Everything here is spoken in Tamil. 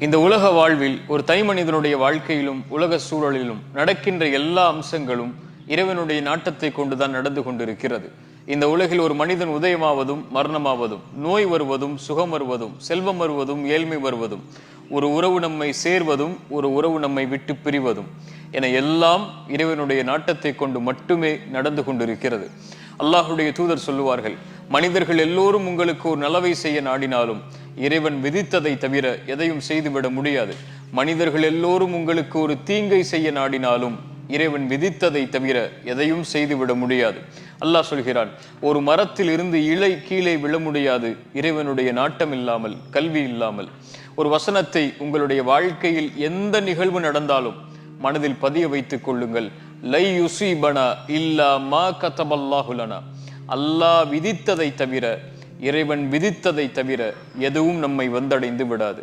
இந்த உலக வாழ்வில் ஒரு தனி மனிதனுடைய வாழ்க்கையிலும் உலக சூழலிலும் நடக்கின்ற எல்லா அம்சங்களும் இறைவனுடைய நாட்டத்தை கொண்டுதான் நடந்து கொண்டிருக்கிறது. இந்த உலகில் ஒரு மனிதன் உதயமாவதும் மரணமாவதும், நோய் வருவதும் சுகம் வருவதும், செல்வம் வருவதும் ஏழ்மை வருவதும், ஒரு உறவு நம்மை சேர்வதும் ஒரு உறவு நம்மை விட்டு பிரிவதும் என எல்லாம் இறைவனுடைய நாட்டத்தை கொண்டு மட்டுமே நடந்து கொண்டிருக்கிறது. அல்லாஹுடைய தூதர் சொல்லுவார்கள், மனிதர்கள் எல்லோரும் உங்களுக்கு ஒரு நலவை செய்ய நாடினாலும் இறைவன் விதித்ததை தவிர எதையும் செய்துவிட முடியாது. மனிதர்கள் எல்லோரும் உங்களுக்கு ஒரு தீங்கை செய்ய நாடினாலும் இறைவன் விதித்ததை தவிர எதையும் செய்துவிட முடியாது. அல்லாஹ் சொல்கிறான், ஒரு மரத்தில் இருந்து இலை கீழே விழ முடியாது இறைவனுடைய நாட்டம் இல்லாமல், கல்வி இல்லாமல். ஒரு வசனத்தை உங்களுடைய வாழ்க்கையில் எந்த நிகழ்வு நடந்தாலும் மனதில் பதிய வைத்துக் கொள்ளுங்கள். லை யுஸீபனா இல்லா மா கதபல்லாஹு லனா. அல்லாஹ் விதித்ததை தவிர, இறைவன் விதித்ததை தவிர எதுவும் நம்மை வந்தடைந்து விடாது.